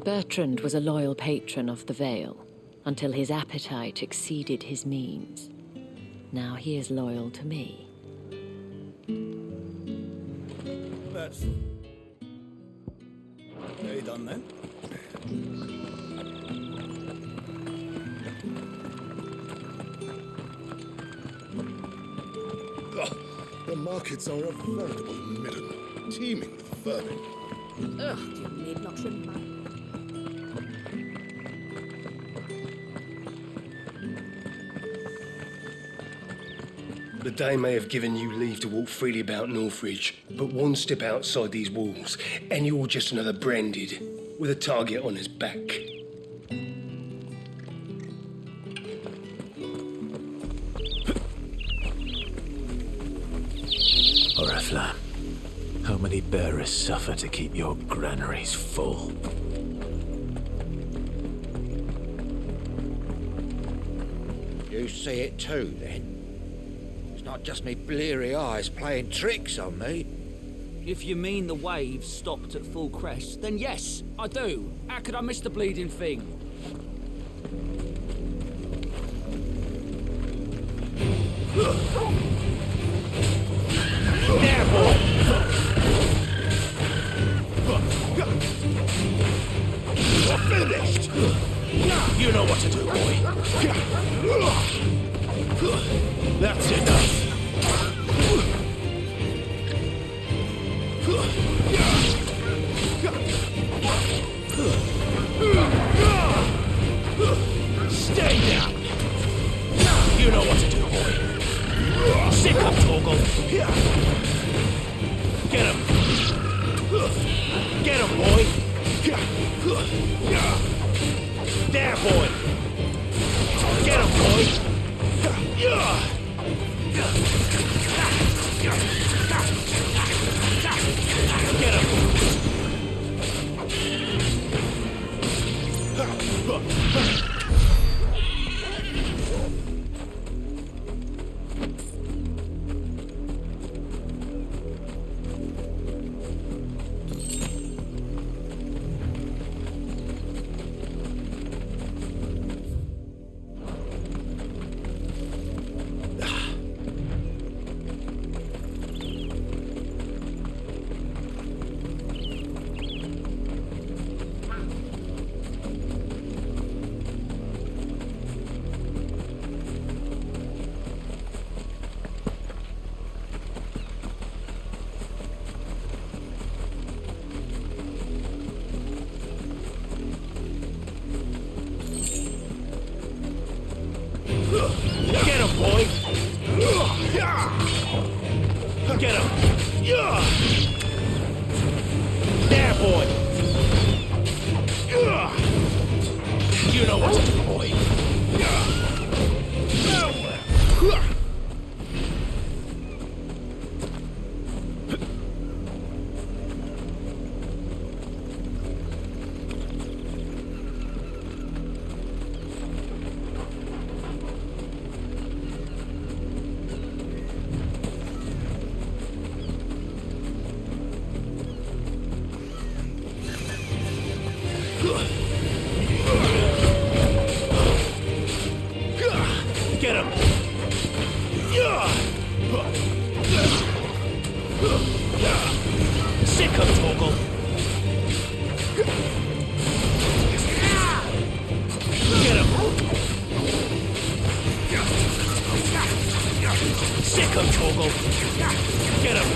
Bertrand was a loyal patron of the Vale, until his appetite exceeded his means. Now he is loyal to me. That's... Are you done then? The markets are a veritable midden, teeming with vermin. Ugh, you need not remind. The Dane may have given you leave to walk freely about Northridge, but one step outside these walls, and you're just another branded, with a target on his back. Oriflamme, how many bearers suffer to keep your granaries full? You see it too, then? It's not just me bleary eyes playing tricks on me. If you mean the waves stopped at full crest, then yes, I do. How could I miss the bleeding thing? There, boy! You're finished! You know what to do, boy. That's enough! Stay down! You know what to do, boy. Sick up, Torgal! Get him! Get him, boy! There, boy! Get him, boy! Get him! Get him, boy! Get him! There, boy! You know what to do, boy! Get him! Sick of Torgal! Get him! Sick of Torgal! Get him!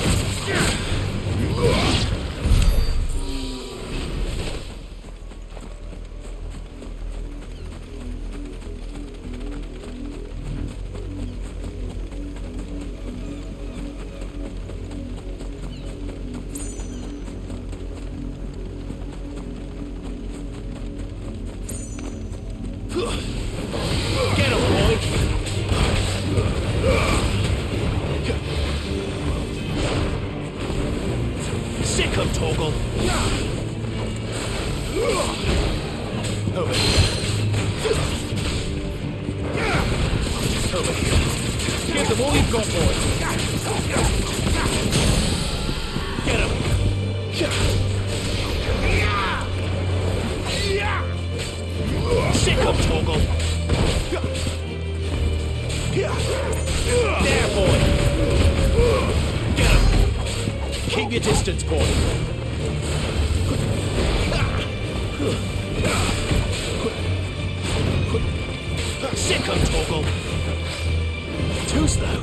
Get him, boy! Sick of Torgal! Over here. Over here. Give them all you've got, boy! Get him! Sick of Torgal. There, boy. Get him. Keep your distance, boy. Sick of Torgal. Too slow.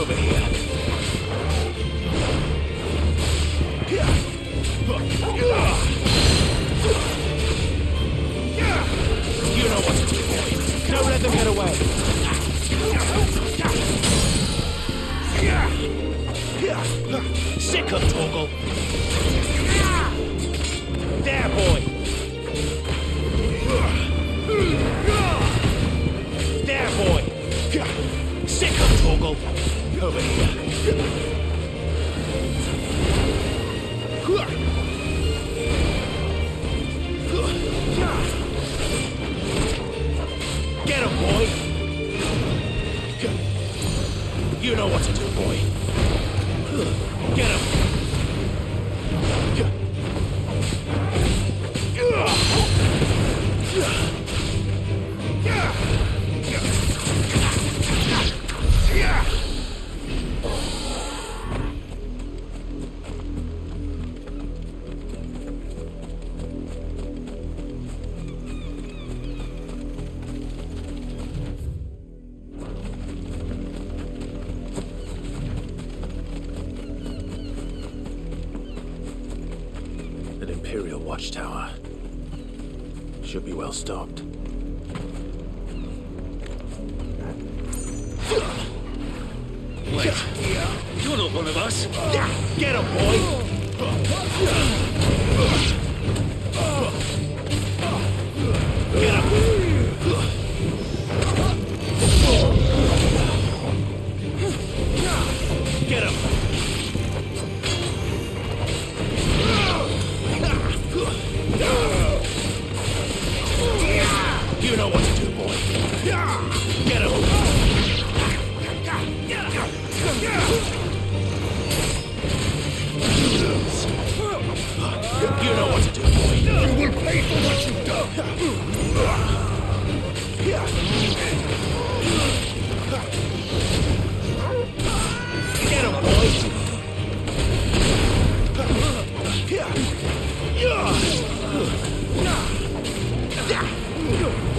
Over here. You know what to do, boy. Don't let them get away. Sick of Torgal. There, boy. There, boy. Sick of Torgal. Over here. Get him, boy. You know what to do, boy. Get him. An Imperial watchtower. Should be well stocked. Wait, you're not one of us. Get him, boy! Get him! Get him! You know what to do, boy. Get him! You know what to do, boy. You will pay for what you've done. Get him, boy.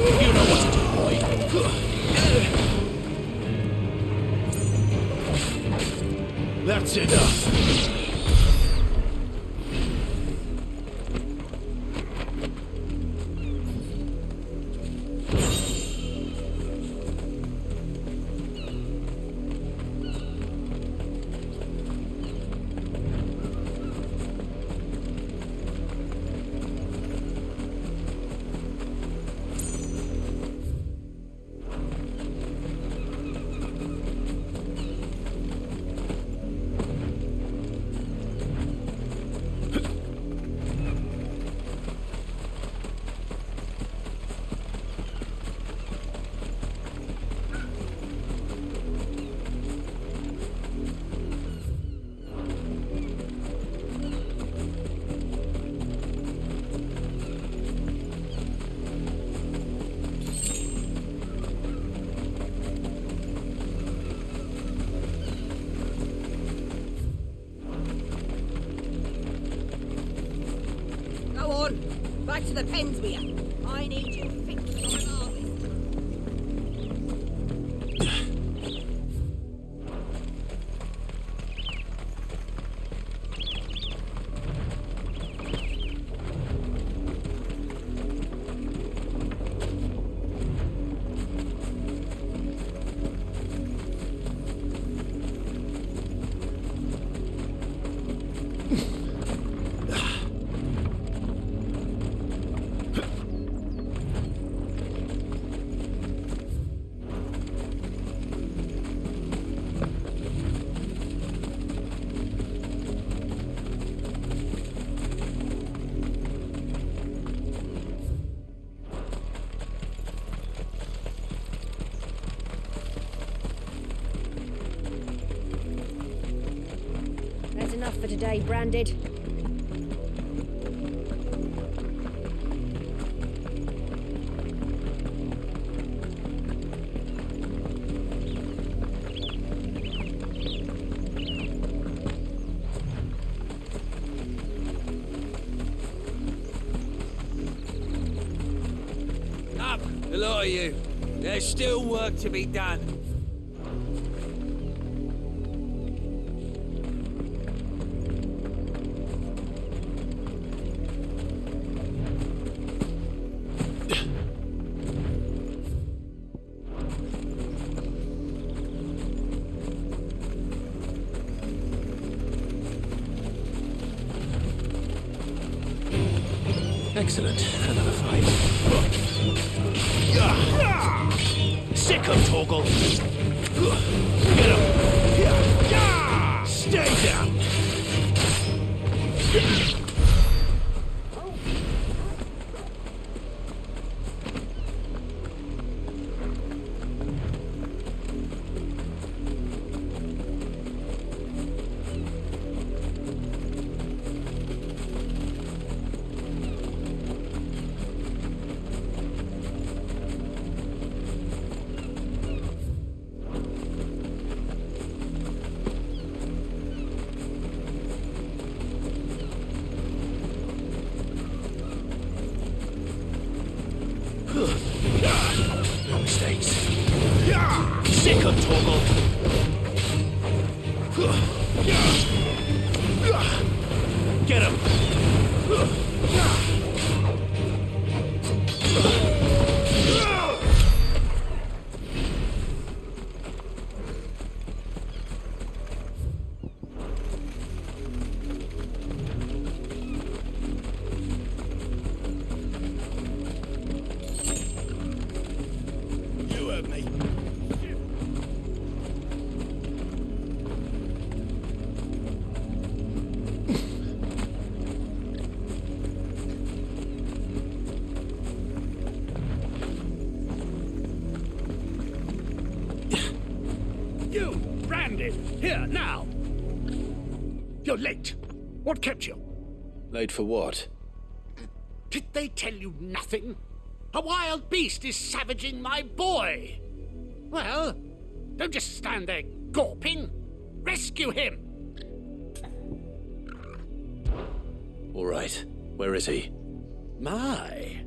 You know what to do, boy. That's enough. Go on. Back to the pens with you. I need you fixed for an harvest. That's enough for today, Branded. A lot of you. There's still work to be done. Excellent. Another fight. Sick of Torgal. Get him. Stay down. No mistakes. Sick of Torgal. Get him. You heard me. You, branded. Here, now. You're late. What kept you? Late for what? Did they tell you nothing? A wild beast is savaging my boy. Well, don't just stand there gawping. Rescue him. All right. Where is he? My,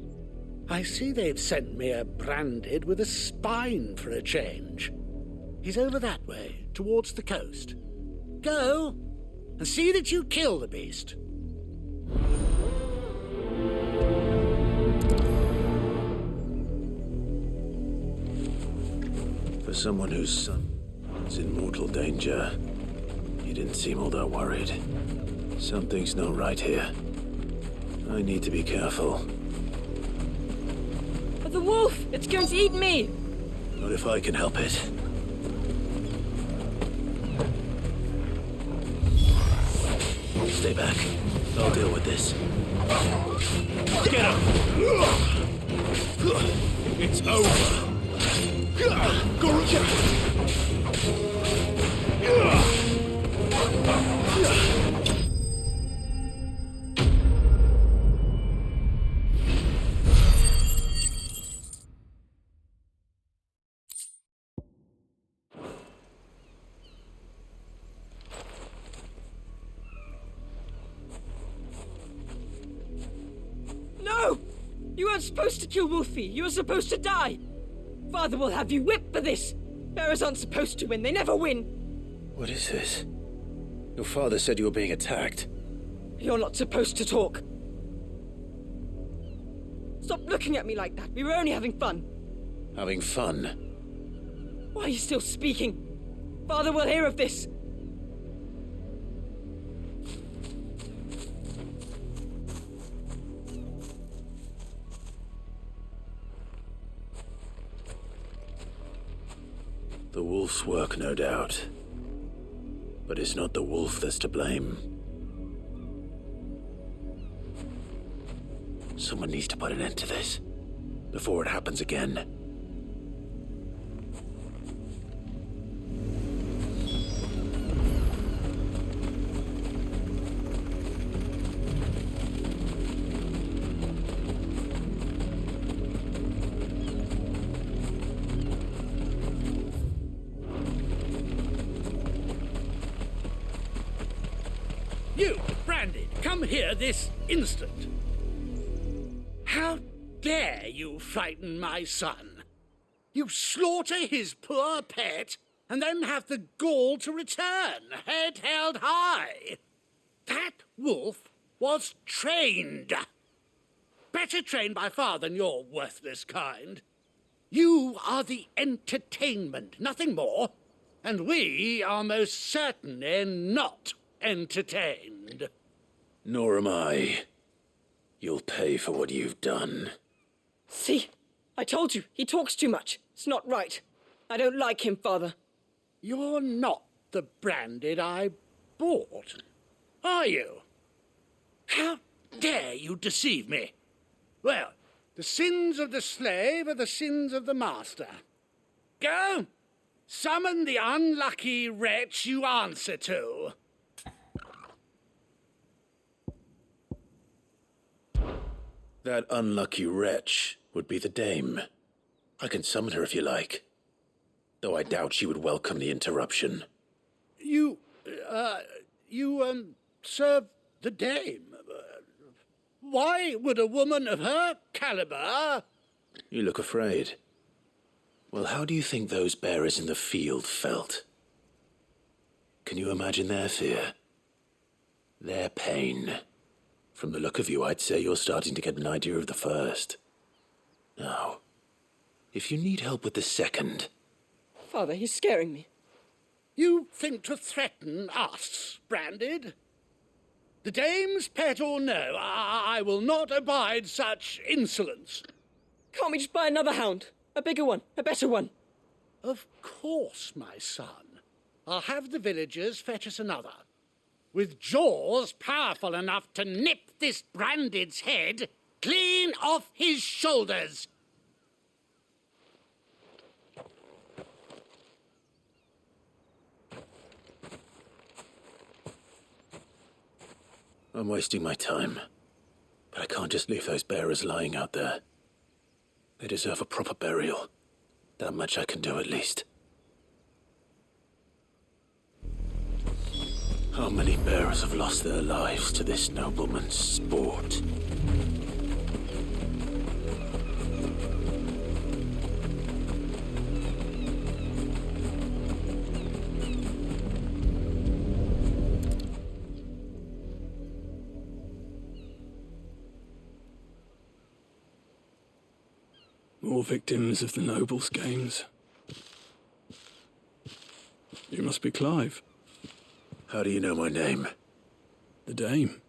I see they've sent me a branded with a spine for a change. He's over that way, towards the coast. Go, and see that you kill the beast. For someone whose son is in mortal danger, you didn't seem all that worried. Something's not right here. I need to be careful. But the wolf! It's going to eat me! Not if I can help it. Stay back. I'll deal with this. Get him! It's over. No! You weren't supposed to kill Wolfie. You were supposed to die. Father will have you whipped for this. Bearers aren't supposed to win. They never win. What is this? Your father said you were being attacked. You're not supposed to talk. Stop looking at me like that. We were only having fun. Having fun? Why are you still speaking? Father will hear of this. The wolf's work, no doubt. But it's not the wolf that's to blame. Someone needs to put an end to this, before it happens again. You, Branded, come here this instant. How dare you frighten my son? You slaughter his poor pet, and then have the gall to return, head held high. That wolf was trained. Better trained by far than your worthless kind. You are the entertainment, nothing more. And we are most certainly not entertained. Nor am I. You'll pay for what you've done. See? I told you, he talks too much. It's not right. I don't like him, Father. You're not the branded I bought, are you? How dare you deceive me? Well, the sins of the slave are the sins of the master. Go! Summon the unlucky wretch you answer to. That unlucky wretch would be the dame. I can summon her if you like. Though I doubt she would welcome the interruption. You serve the dame. Why would a woman of her caliber... You look afraid. Well, how do you think those bearers in the field felt? Can you imagine their fear? Their pain? From the look of you, I'd say you're starting to get an idea of the first. Now, if you need help with the second... Father, he's scaring me. You think to threaten us, Branded? The dame's pet or no, I will not abide such insolence. Can't we just buy another hound? A bigger one, a better one. Of course, my son. I'll have the villagers fetch us another. With jaws powerful enough to nip this Branded's head clean off his shoulders. I'm wasting my time. But I can't just leave those bearers lying out there. They deserve a proper burial. That much I can do at least. How many bearers have lost their lives to this nobleman's sport? More victims of the nobles' games. You must be Clive. How do you know my name? The Dame.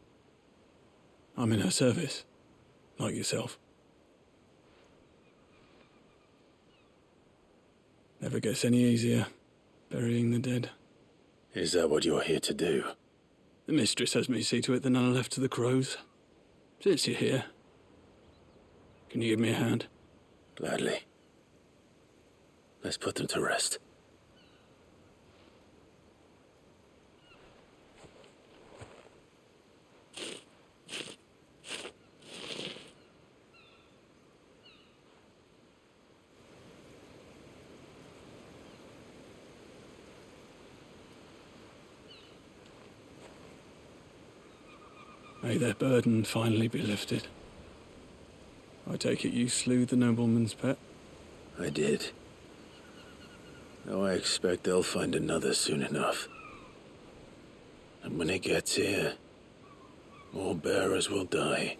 I'm in her service, like yourself. Never gets any easier, burying the dead. Is that what you're here to do? The mistress has me see to it that none are left to the crows. Since you're here, can you give me a hand? Gladly. Let's put them to rest. May their burden finally be lifted. I take it you slew the nobleman's pet? I did. Now I expect they'll find another soon enough. And when it gets here, more bearers will die.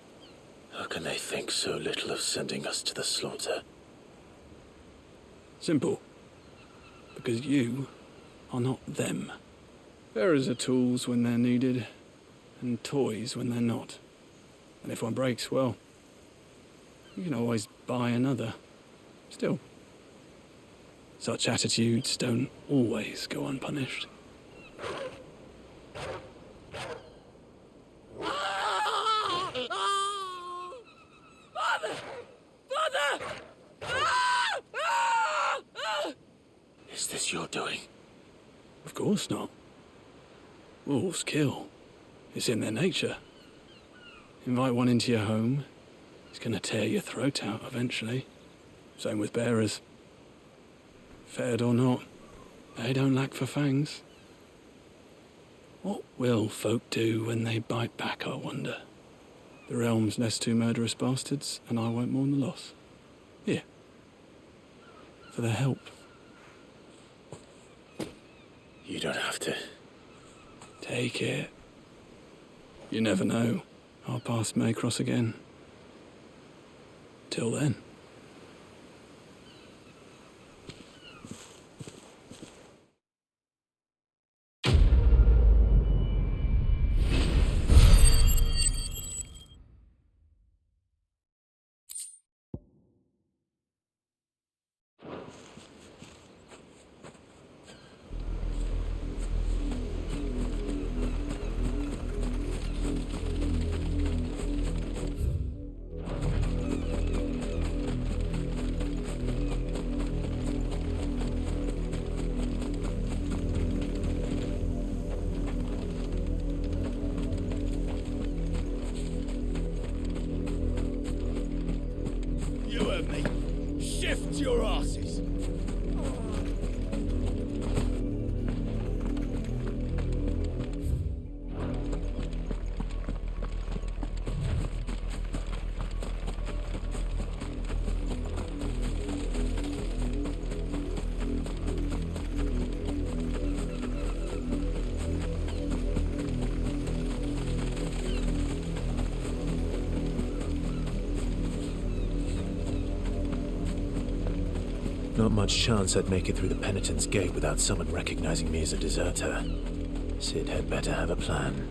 How can they think so little of sending us to the slaughter? Simple. Because you are not them. Bearers are tools when they're needed, and toys when they're not. And if one breaks, well, you can always buy another. Still, such attitudes don't always go unpunished. Father! Father! Is this your doing? Of course not. Wolves kill. It's in their nature. Invite one into your home, it's gonna tear your throat out eventually. Same with bearers. Fed or not, they don't lack for fangs. What will folk do when they bite back, I wonder? The realm's less two murderous bastards, and I won't mourn the loss. Here. For their help. You don't have to. Take it. You never know. Our paths may cross again. Till then. You heard me. Shift your asses. Not much chance I'd make it through the Penitent's Gate without someone recognizing me as a deserter. Sid had better have a plan.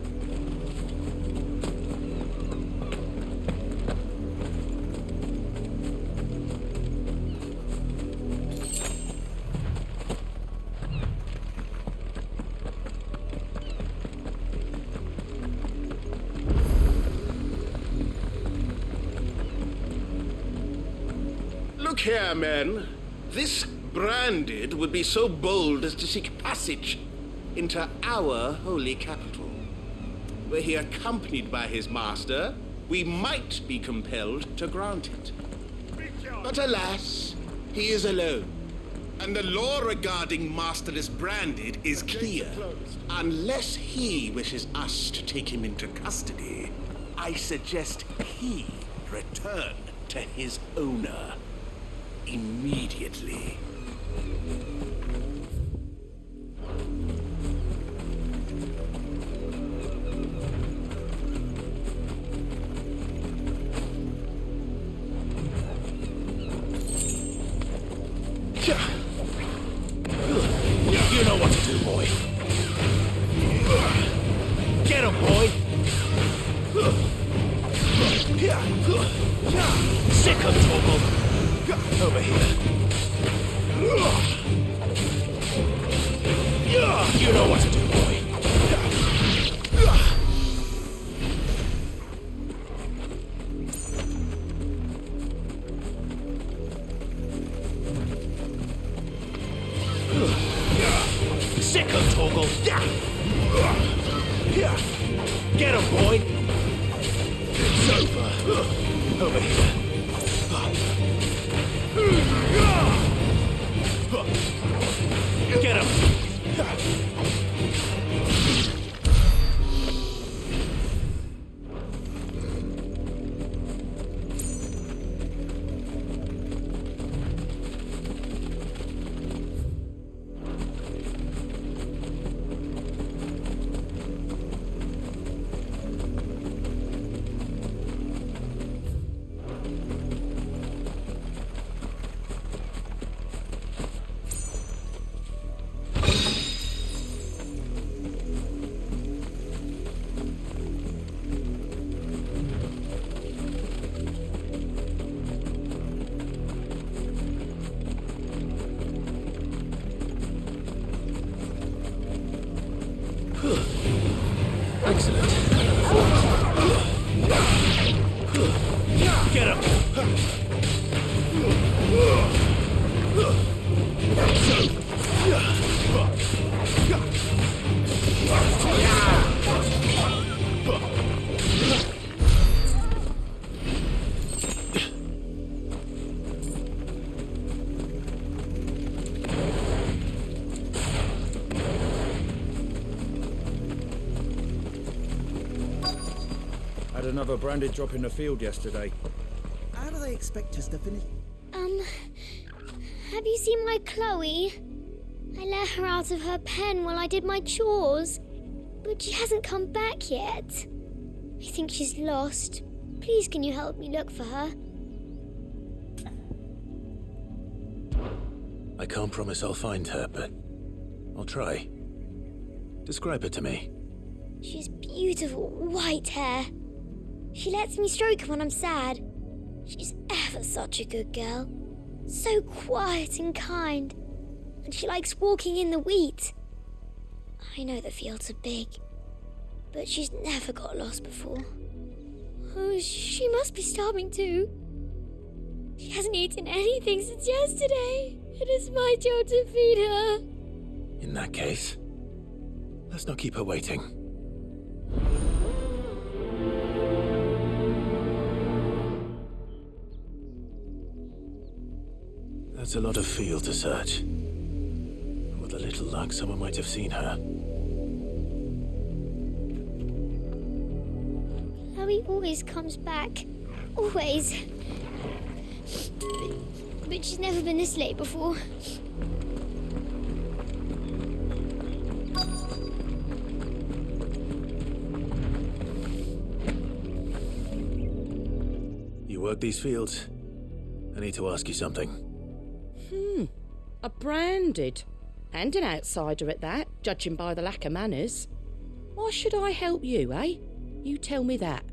Look here, men. This branded would be so bold as to seek passage into our holy capital. Were he accompanied by his master, we might be compelled to grant it. But alas, he is alone. And the law regarding masterless branded is clear. Unless he wishes us to take him into custody, I suggest he return to his owner immediately. You know what to do, boy. Get him, boy! Sick of Torgal! Over here. You know what to do, boy. Sick of Torgal! Get him, boy! It's over. Over here. Get him! Excellent. Get him! another branded drop in the field yesterday. How do they expect us to finish? Have you seen my Chloe? I let her out of her pen while I did my chores, but she hasn't come back yet. I think she's lost. Please, can you help me look for her? I can't promise I'll find her, but I'll try. Describe her to me. She's beautiful white hair. She lets me stroke her when I'm sad. She's ever such a good girl. So quiet and kind. And she likes walking in the wheat. I know the fields are big, but she's never got lost before. Oh, she must be starving too. She hasn't eaten anything since yesterday. It is my job to feed her. In that case, let's not keep her waiting. That's a lot of field to search. With a little luck, someone might have seen her. Chloe always comes back. Always. But she's never been this late before. You work these fields? I need to ask you something. A branded. And an outsider at that, judging by the lack of manners. Why should I help you, eh? You tell me that.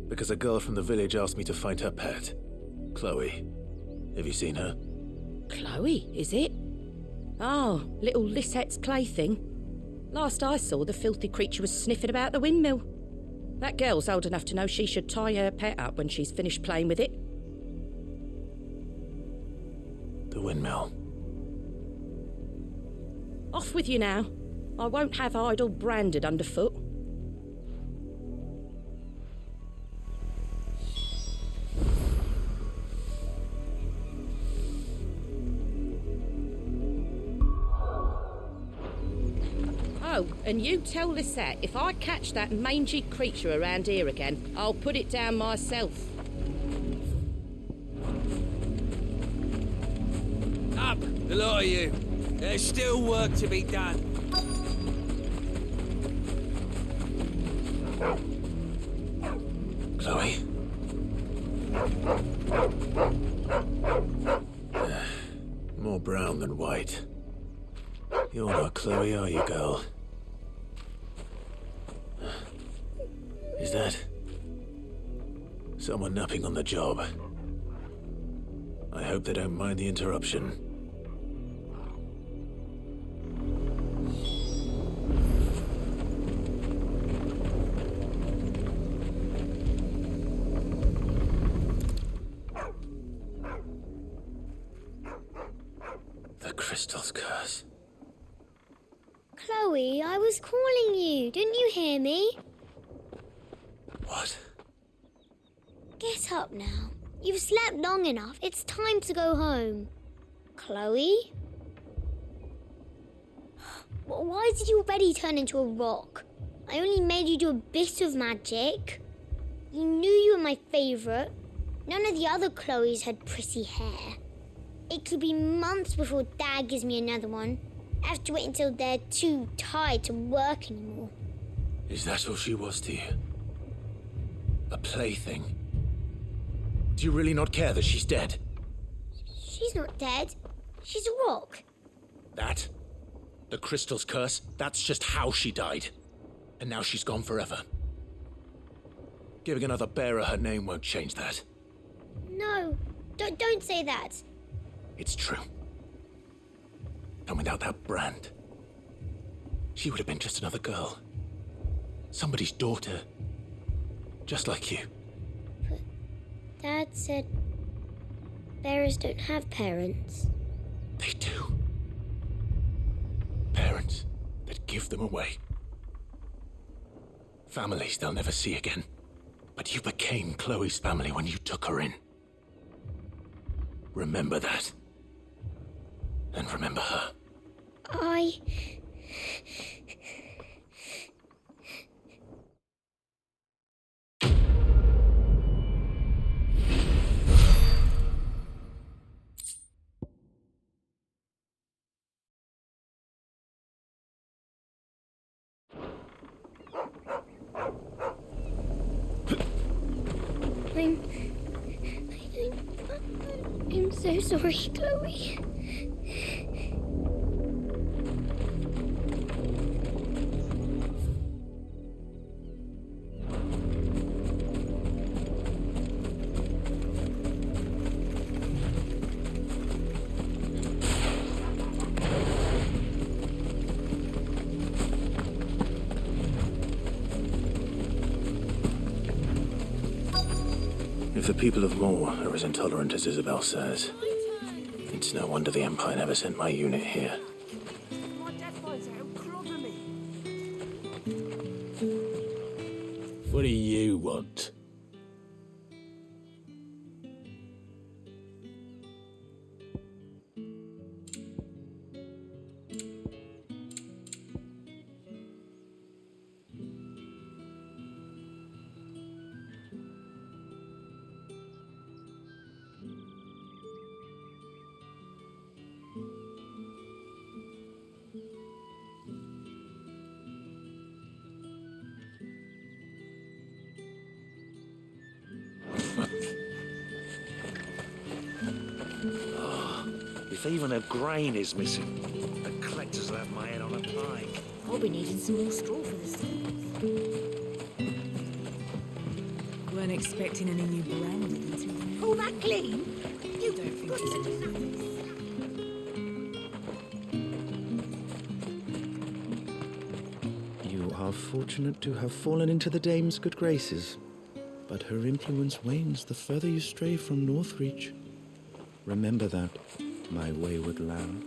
Because a girl from the village asked me to find her pet, Chloe. Have you seen her? Chloe, is it? Oh, little Lisette's plaything. Last I saw, the filthy creature was sniffing about the windmill. That girl's old enough to know she should tie her pet up when she's finished playing with it. The windmill. Off with you now. I won't have idle branded underfoot. Oh, and you tell Lisette, if I catch that mangy creature around here again, I'll put it down myself. Up, the lot of you. There's still work to be done. Chloe? More brown than white. You're not Chloe, are you, girl? Is that someone napping on the job? I hope they don't mind the interruption. The crystal's curse. Chloe, I was calling you. Didn't you hear me? What? Get up now. You've slept long enough. It's time to go home. Chloe? Why did you already turn into a rock? I only made you do a bit of magic. You knew you were my favourite. None of the other Chloes had pretty hair. It could be months before Dad gives me another one. I have to wait until they're too tired to work anymore. Is that all she was to you? A plaything? Do you really not care that she's dead? She's not dead. She's a rock. That? The crystal's curse? That's just how she died. And now she's gone forever. Giving another bearer her name won't change that. No, don't say that. It's true. And without that brand, she would have been just another girl. Somebody's daughter. Just like you. But Dad said bearers don't have parents. They do. Parents that give them away. Families they'll never see again. But you became Chloe's family when you took her in. Remember that. And remember her. I'm so sorry, Chloe. If the people of Moor are as intolerant as Isabel says, it's no wonder the Empire never sent my unit here. My death finds out, clobber me. What do you want? If even a grain is missing, the collectors will have my head on a pike. I'll be needing some more straw for this thing. Weren't expecting any new branding until then. Pull that clean? You don't think it's such a nutter. You are fortunate to have fallen into the dame's good graces, but her influence wanes the further you stray from Northreach. Remember that, my wayward lamb.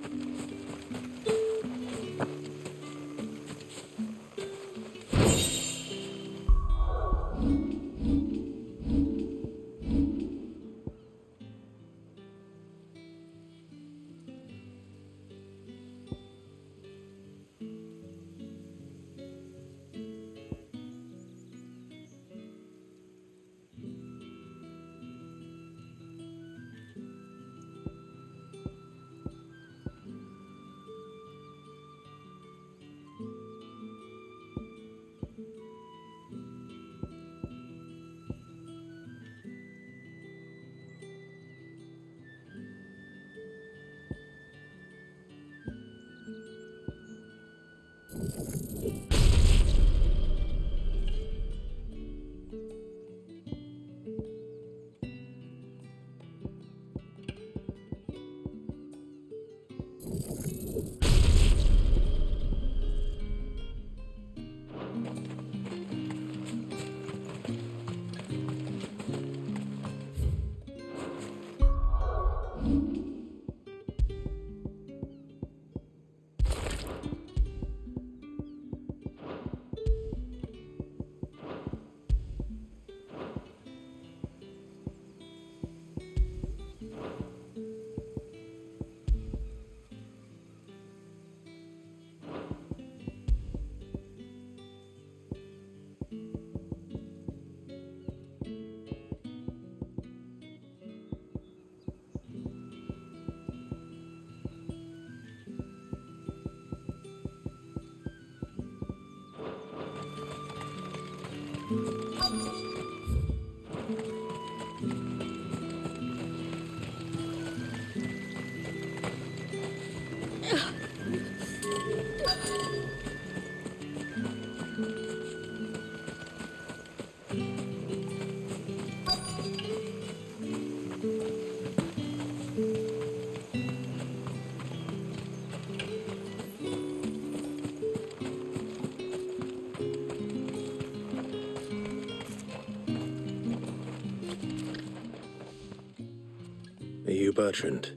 Are you Bertrand?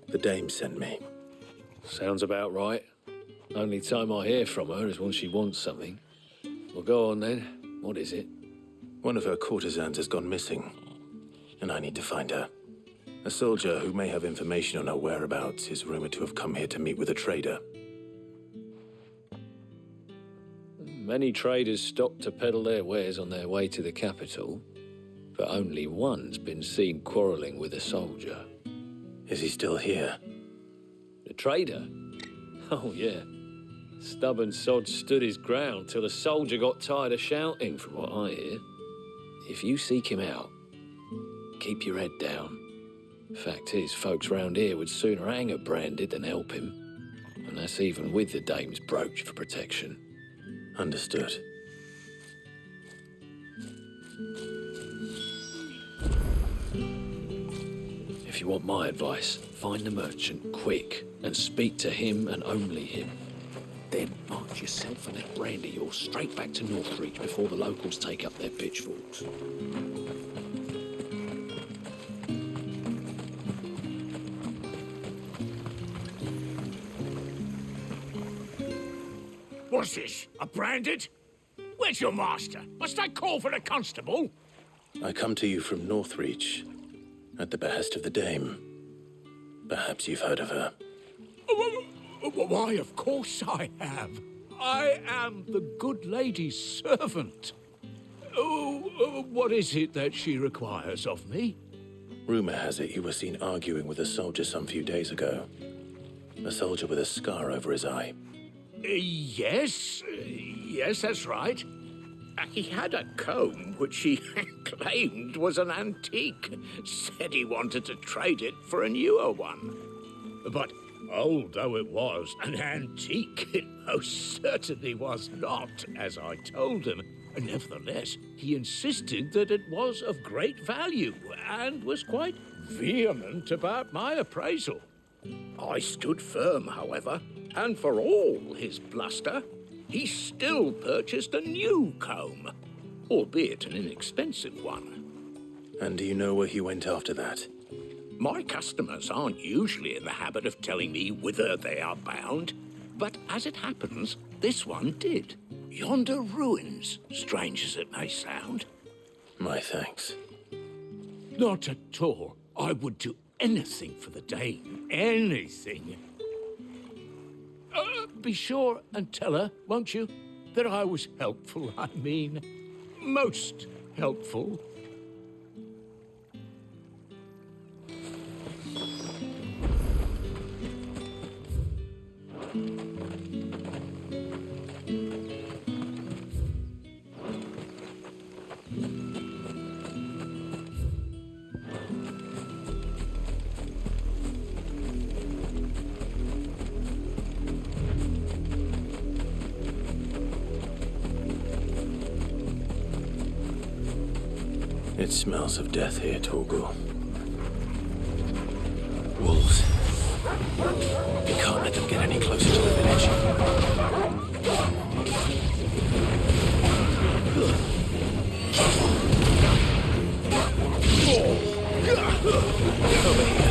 The dame sent me. Sounds about right. Only time I hear from her is when she wants something. Well, go on then. What is it? One of her courtesans has gone missing, and I need to find her. A soldier who may have information on her whereabouts is rumored to have come here to meet with a trader. Many traders stop to peddle their wares on their way to the capital, but only one's been seen quarrelling with a soldier. Is he still here? The trader? Oh, yeah. Stubborn sod stood his ground till the soldier got tired of shouting, from what I hear. if you seek him out, keep your head down. Fact is, folks round here would sooner hang a Branded than help him. And that's even with the dame's brooch for protection. Understood. If you want my advice, find the merchant quick and speak to him and only him. Then march yourself and that brandy yours straight back to Northreach before the locals take up their pitchforks. What's this? A Branded? Where's your master? Must I call for the constable? I come to you from Northreach, at the behest of the dame. Perhaps you've heard of her. Why, of course I have. I am the good lady's servant. What is it that she requires of me? Rumor has it you were seen arguing with a soldier some few days ago. A soldier with a scar over his eye. Yes, that's right. He had a comb which he claimed was an antique. Said he wanted to trade it for a newer one. But although it was an antique, it most certainly was not, as I told him. Nevertheless, he insisted that it was of great value and was quite vehement about my appraisal. I stood firm, however, and for all his bluster, he still purchased a new comb, albeit an inexpensive one. And do you know where he went after that? My customers aren't usually in the habit of telling me whither they are bound, but as it happens, this one did. Yonder ruins, strange as it may sound. My thanks. Not at all. I would do anything for the dame. Anything. Be sure and tell her, won't you, that I was helpful. I mean, most helpful. It smells of death here, Torgal. Wolves. We can't let them get any closer to the village. Over here.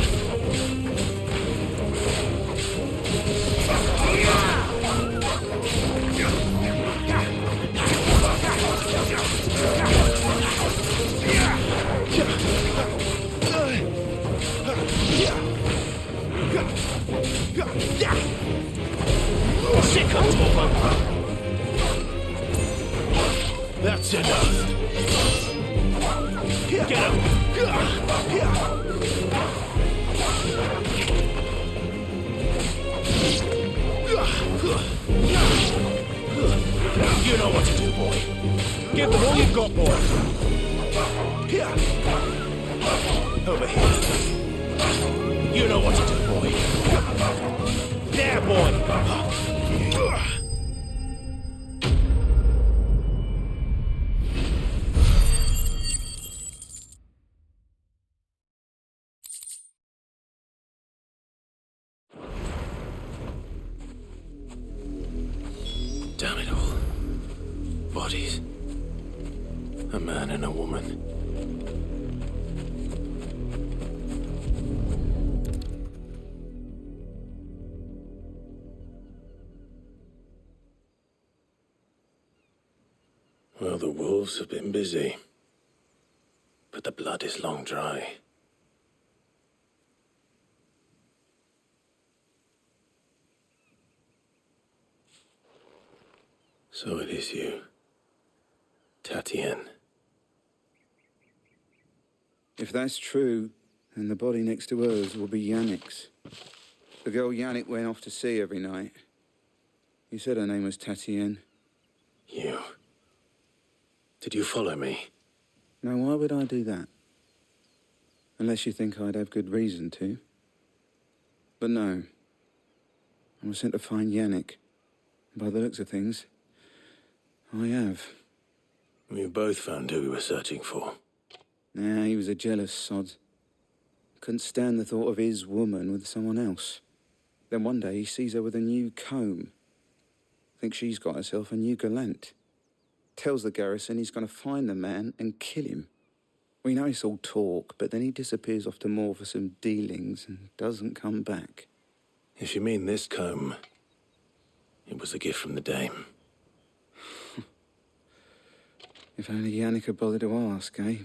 That's enough. Get him. You know what to do, boy. Give them all you've got, boy. Over here. You know what to do, boy. There, boy. Damn it all. Bodies. A man and a woman. Well, the wolves have been busy. But the blood is long dry. So it is you, Tatienne. If that's true, then the body next to hers will be Yannick's. The girl Yannick went off to sea every night. He said her name was Tatienne. You. Did you follow me? Now, why would I do that? Unless you think I'd have good reason to. But no. I was sent to find Yannick. By the looks of things, I have. We both found who we were searching for. Nah, he was a jealous sod. Couldn't stand the thought of his woman with someone else. Then one day he sees her with a new comb. Thinks she's got herself a new gallant. Tells the garrison he's going to find the man and kill him. We know it's all talk, but then he disappears off to Moor for some dealings and doesn't come back. If you mean this comb, it was a gift from the dame. If only Yannick had bothered to ask, eh?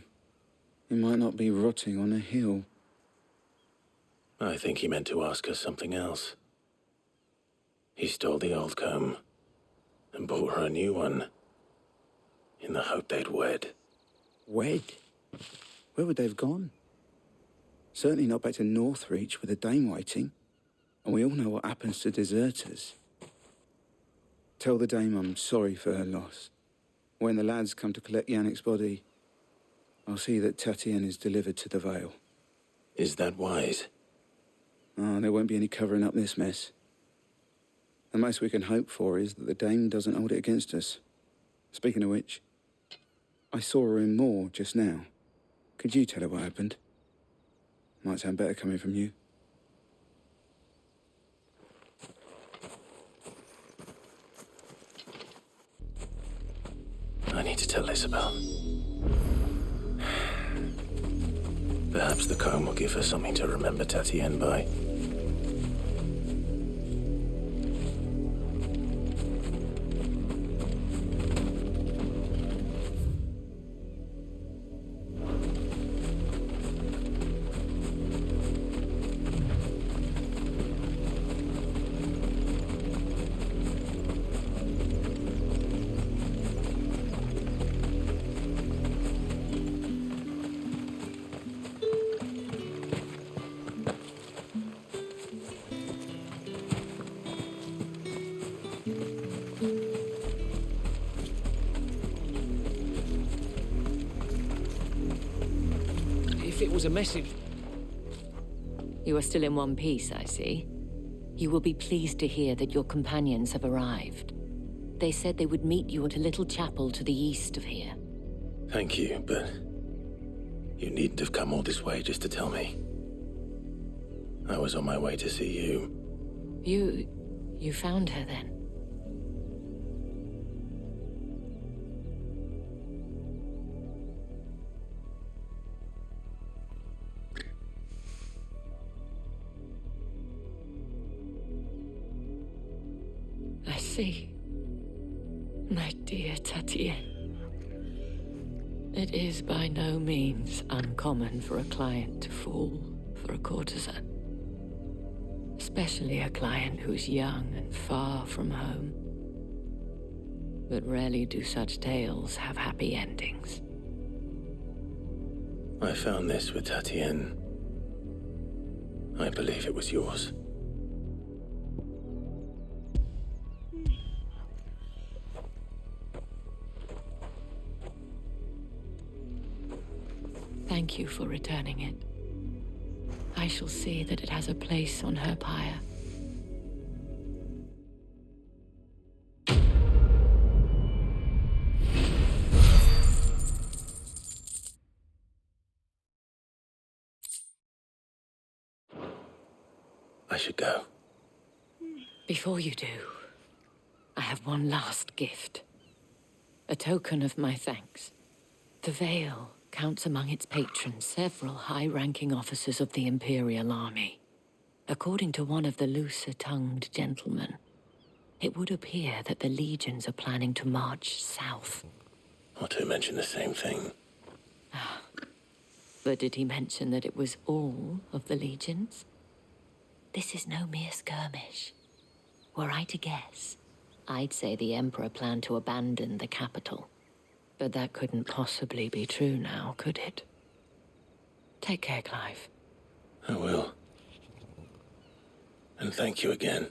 He might not be rotting on a hill. I think he meant to ask us something else. He stole the old comb and bought her a new one in the hope they'd wed. Wed? Where would they have gone? Certainly not back to Northreach with a dame waiting. And we all know what happens to deserters. Tell the dame I'm sorry for her loss. When the lads come to collect Yannick's body, I'll see that Tatienne is delivered to the Vale. Is that wise? Oh, there won't be any covering up this mess. The most we can hope for is that the dame doesn't hold it against us. Speaking of which, I saw her in Moor just now. Could you tell her what happened? Might sound better coming from you. I need to tell Isabel. Perhaps the comb will give her something to remember Tatienne by. If it was a message... You are still in one piece, I see. You will be pleased to hear that your companions have arrived. They said they would meet you at a little chapel to the east of here. Thank you, but you needn't have come all this way just to tell me. I was on my way to see you. You found her then? I see. My dear Tatienne. It is by no means uncommon for a client to fall for a courtesan. Especially a client who's young and far from home. But rarely do such tales have happy endings. I found this with Tatienne. I believe it was yours. Thank you for returning it. I shall see that it has a place on her pyre. I should go. Before you do, I have one last gift. A token of my thanks. The Vale counts among its patrons several high-ranking officers of the Imperial Army. According to one of the looser-tongued gentlemen, it would appear that the legions are planning to march south. Or to mention the same thing. But did he mention that it was all of the legions? This is no mere skirmish. Were I to guess, I'd say the Emperor planned to abandon the capital. But that couldn't possibly be true now, could it? Take care, Clive. I will. And thank you again.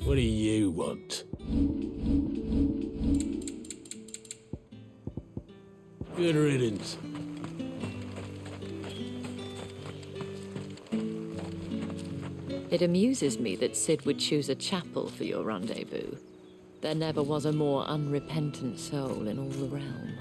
What do you want? Good riddance. It amuses me that Cid would choose a chapel for your rendezvous. There never was a more unrepentant soul in all the realm.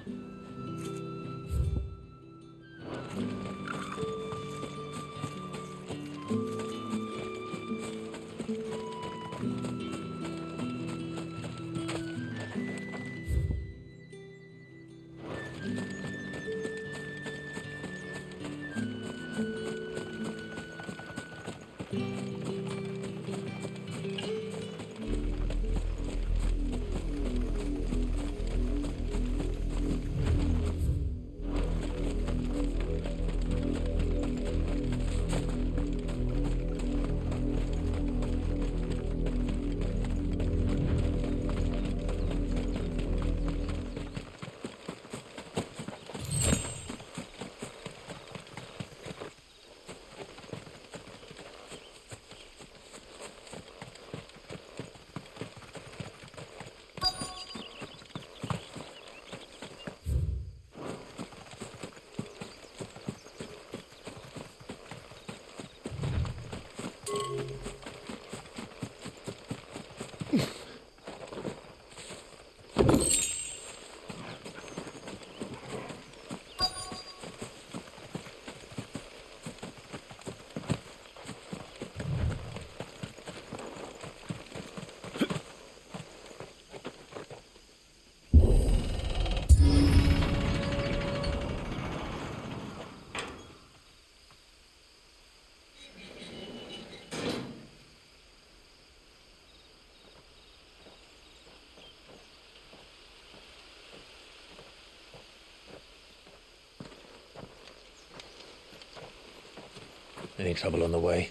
Any trouble on the way?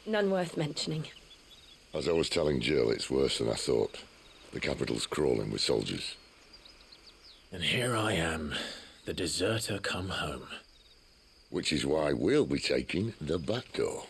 None worth mentioning. As I was telling Jill, it's worse than I thought. The capital's crawling with soldiers. And here I am, the deserter come home. Which is why we'll be taking the back door.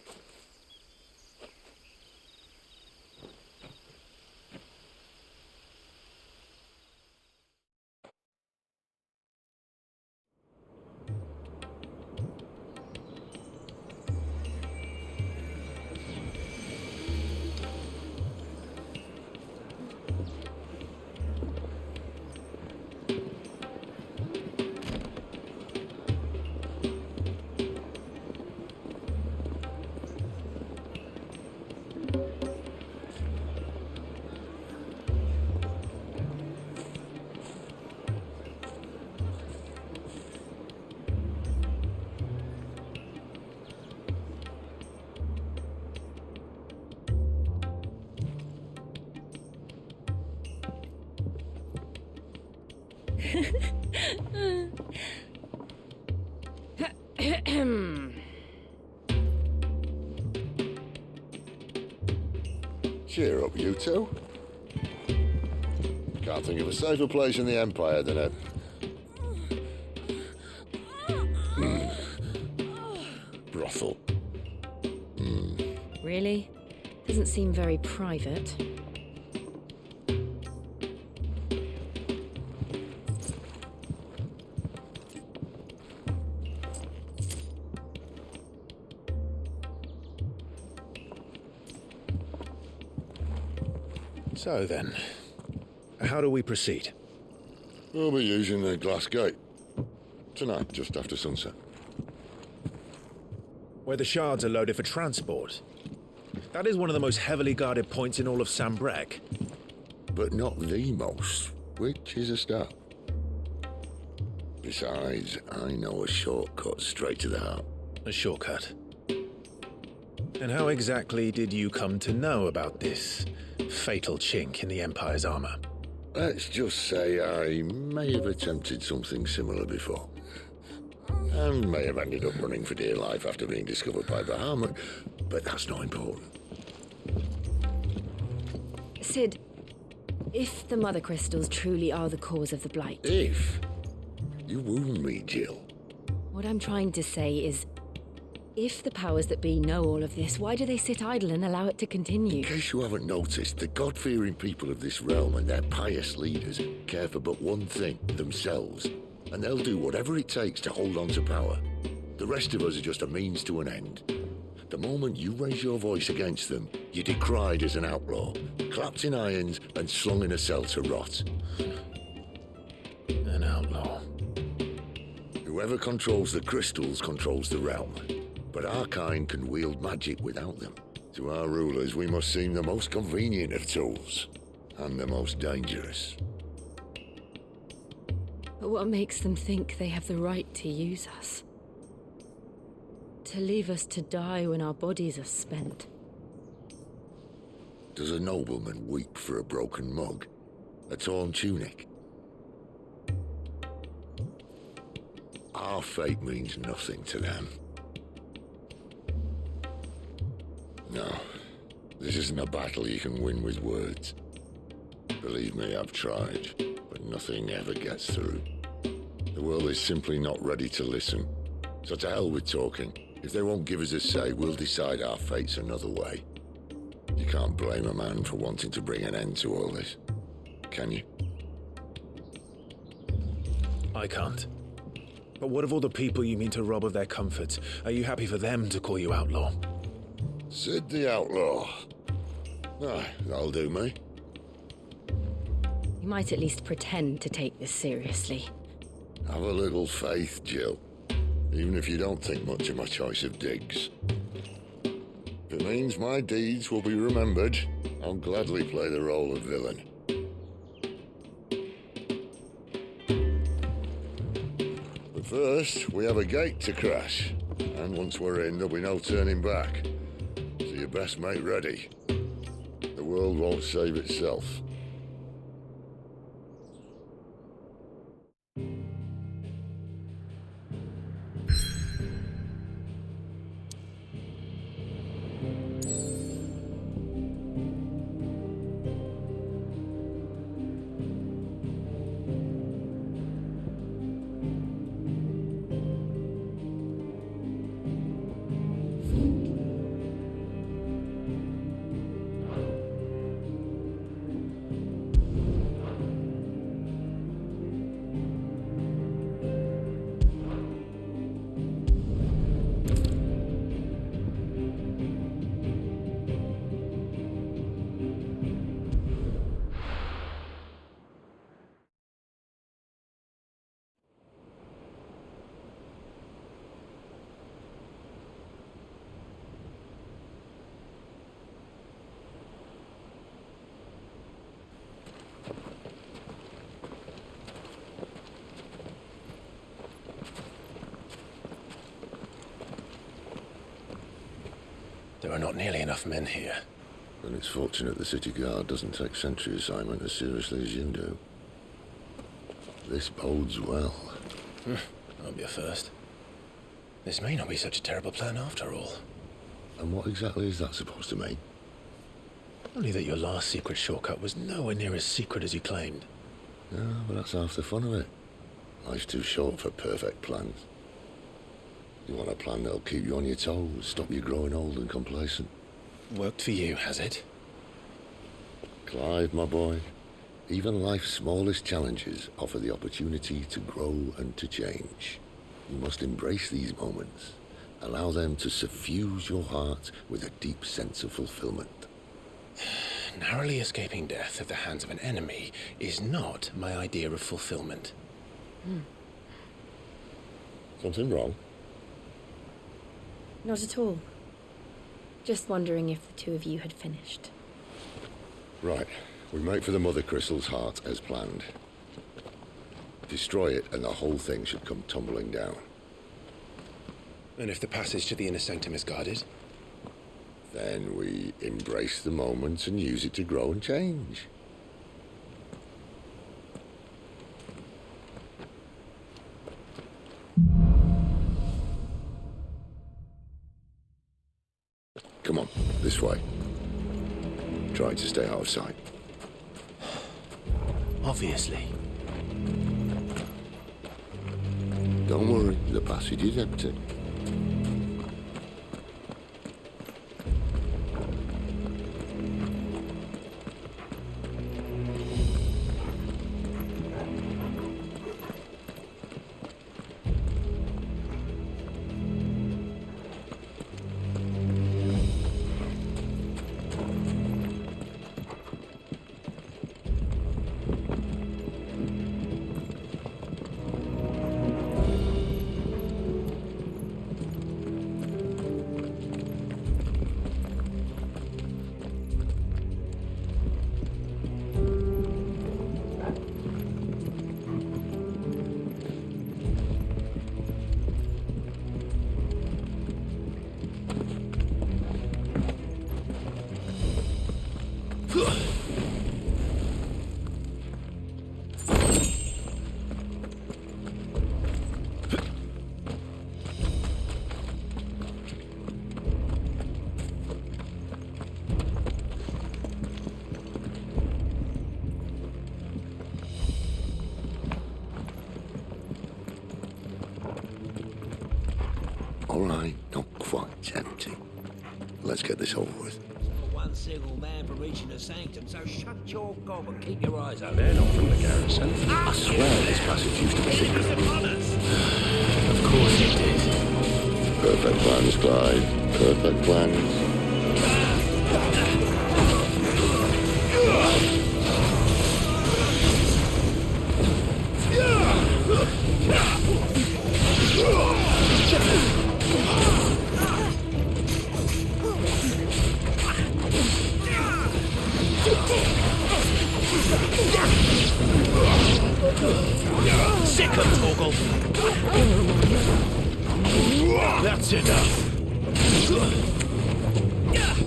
Cheer up, you two. Can't think of a safer place in the Empire than a... brothel. Really? Doesn't seem very private. So then, how do we proceed? We'll be using the glass gate. Tonight, just after sunset. Where the shards are loaded for transport. That is one of the most heavily guarded points in all of Sambrec. But not the most, which is a start. Besides, I know a shortcut straight to the heart. A shortcut? And how exactly did you come to know about this fatal chink in the Empire's armor? Let's just say I may have attempted something similar before. And may have ended up running for dear life after being discovered by Bahamut, but that's not important. Cid, if the Mother Crystals truly are the cause of the Blight... If? You wound me, Jill. What I'm trying to say is, If the powers that be know all of this, why do they sit idle and allow it to continue? In case you haven't noticed, the God-fearing people of this realm and their pious leaders care for but one thing, themselves. And they'll do whatever it takes to hold on to power. The rest of us are just a means to an end. The moment you raise your voice against them, you're decried as an outlaw, clapped in irons and slung in a cell to rot. An outlaw. Whoever controls the crystals controls the realm. But our kind can wield magic without them. To our rulers, we must seem the most convenient of tools, and the most dangerous. But what makes them think they have the right to use us? To leave us to die when our bodies are spent? Does a nobleman weep for a broken mug? A torn tunic? Our fate means nothing to them. No, this isn't a battle you can win with words. Believe me, I've tried, but nothing ever gets through. The world is simply not ready to listen. So to hell with talking. If they won't give us a say, we'll decide our fates another way. You can't blame a man for wanting to bring an end to all this, can you? I can't. But what of all the people you mean to rob of their comforts? Are you happy for them to call you outlaw? Sid the Outlaw. Ah, that'll do me. You might at least pretend to take this seriously. Have a little faith, Jill. Even if you don't think much of my choice of digs. If it means my deeds will be remembered, I'll gladly play the role of villain. But first, we have a gate to crash. And once we're in, there'll be no turning back. So you best make ready. The world won't save itself. There are not nearly enough men here. And it's fortunate the city guard doesn't take sentry assignment as seriously as you do. This bodes well. That'll be a first. This may not be such a terrible plan after all. And what exactly is that supposed to mean? Only that your last secret shortcut was nowhere near as secret as you claimed. Yeah, but that's half the fun of it. Life's too short for perfect plans. You want a plan that'll keep you on your toes, stop you growing old and complacent. Worked for you, has it? Clive, my boy, even life's smallest challenges offer the opportunity to grow and to change. You must embrace these moments. Allow them to suffuse your heart with a deep sense of fulfillment. Narrowly escaping death at the hands of an enemy is not my idea of fulfillment. Something wrong? Not at all. Just wondering if the two of you had finished. Right. We make for the Mother Crystal's heart as planned. Destroy it and the whole thing should come tumbling down. And if the passage to the inner sanctum is guarded? Then we embrace the moment and use it to grow and change. Come on, this way. Try to stay out of sight. Obviously. Don't worry, the passage is empty. All right, not quite tempting. Let's get this over with. One single man for reaching the sanctum, so shut your gob and keep your eyes open. They're not from the garrison. I swear this passage used to be secret. Of course it did. Perfect plans, Clyde. Perfect plans. Sick of Torgal. That's enough.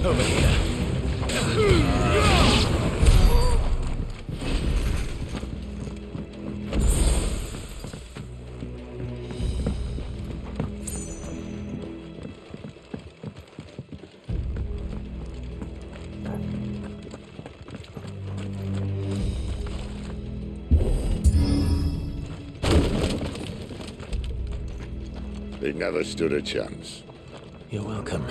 Over here. They never stood a chance. You're welcome.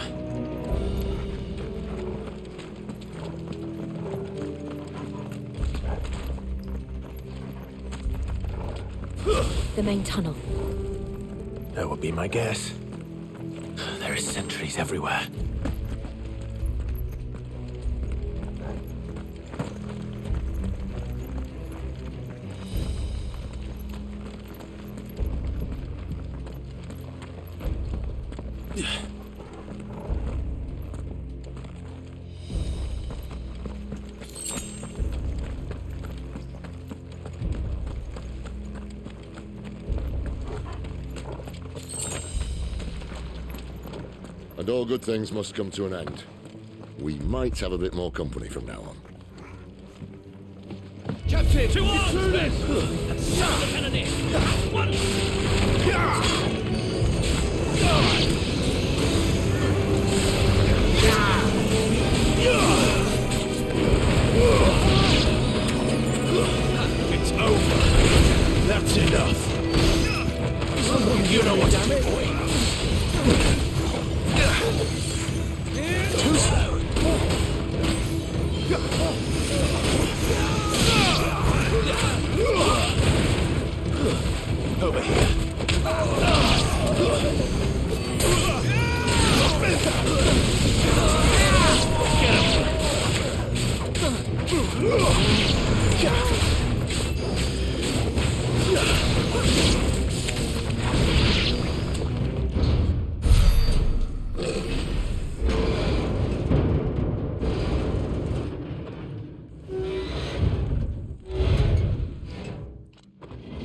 The main tunnel. That would be my guess. There are sentries everywhere. And all good things must come to an end. We might have a bit more company from now on. Captain! To arms, men! Shut the cannon in! One! It's over. That's enough. You know what to do, boy. Too slow. Over here.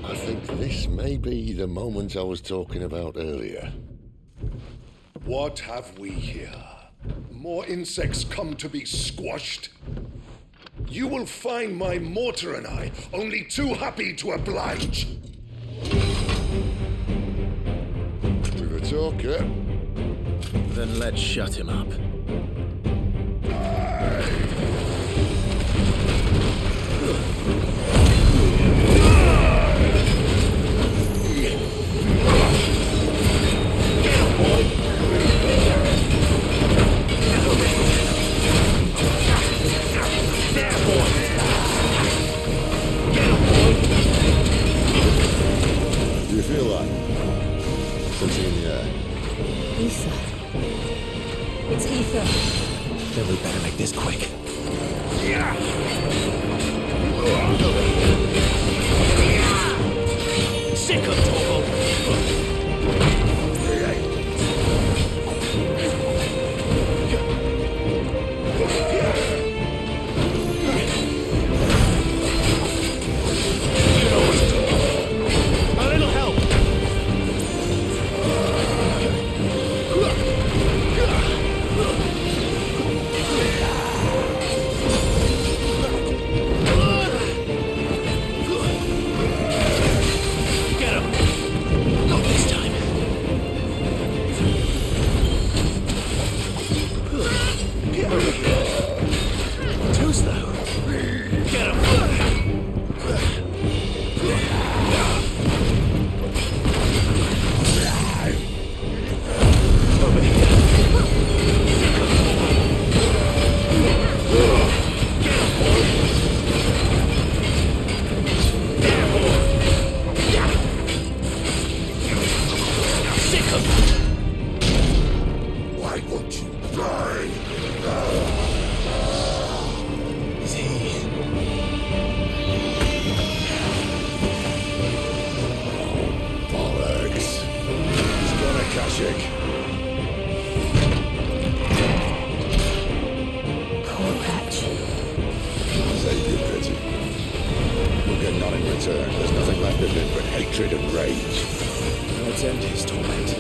I think this may be the moment I was talking about earlier. What have we here? More insects come to be squashed? You will find my mortar and I only too happy to oblige. With a talker. Then let's shut him up. Do you feel that? Something in the air. Ether. It's ether. Then we better make this quick. Sick of Torgal. A little help. hatred and rage. Let's end his torment.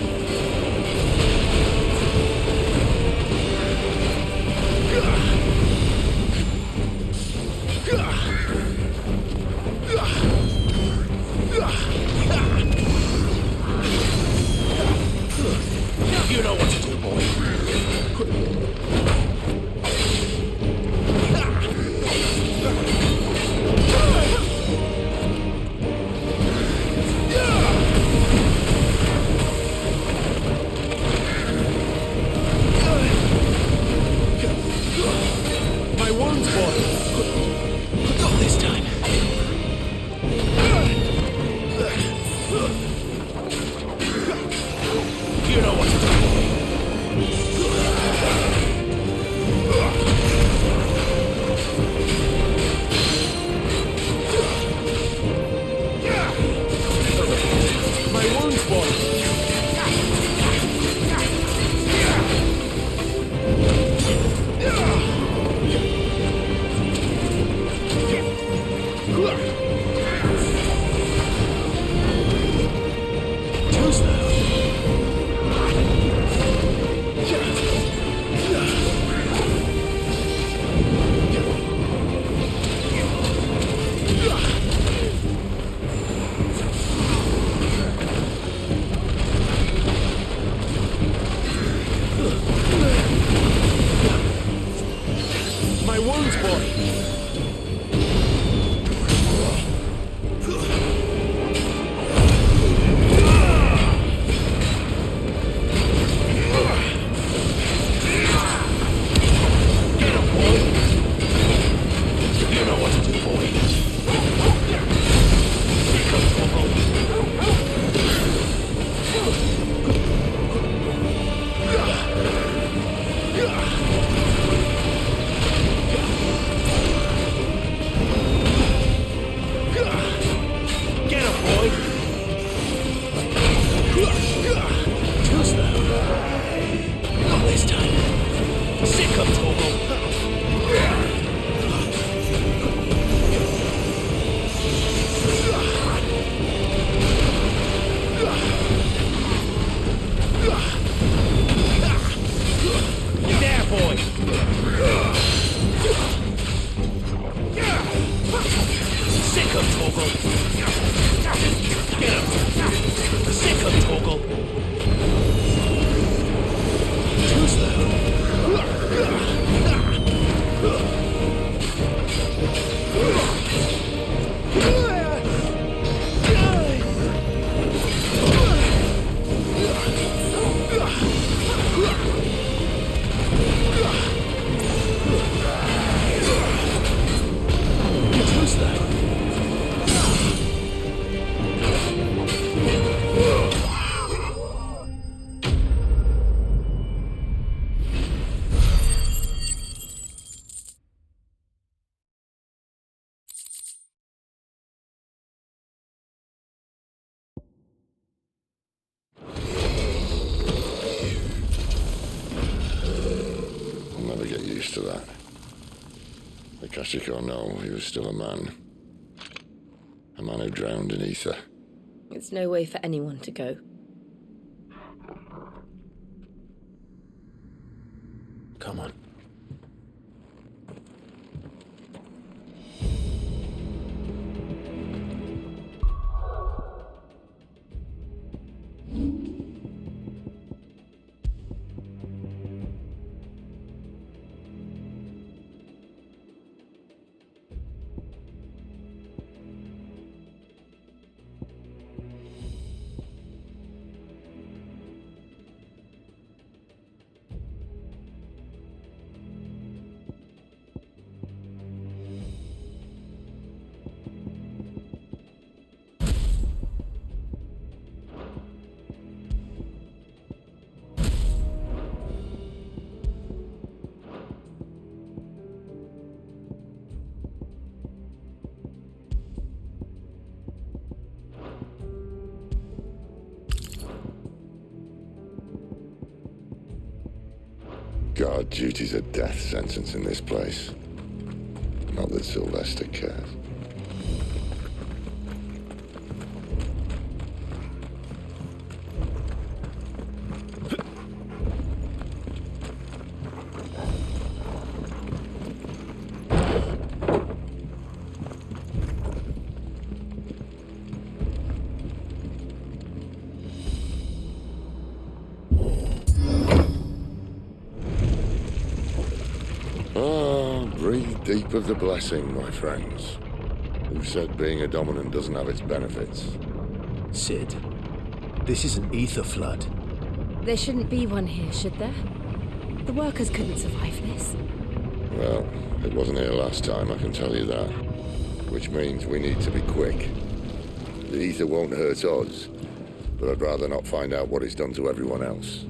You know what to do, boy. My wounds, boy. Not this time. You know what to do, boy. My wounds, boy. My wounds, boy. You know what to do, boy. Get him, boy. Too slow. Not this time. Sick of Torgal. There, boy. Sick of Torgal. Get him. Sick of Torgal. Too slow. Too slow. I'll never get used to that. Akashic or no, he was still a man. A man who drowned in ether. It's no way for anyone to go. Come on. Guard duty's a death sentence in this place. Not that Sylvester cares. Deep of the blessing, my friends. Who said being a dominant doesn't have its benefits? Sid, this is an ether flood. There shouldn't be one here, should there? The workers couldn't survive this. Well, it wasn't here last time, I can tell you that. Which means we need to be quick. The ether won't hurt us, but I'd rather not find out what it's done to everyone else.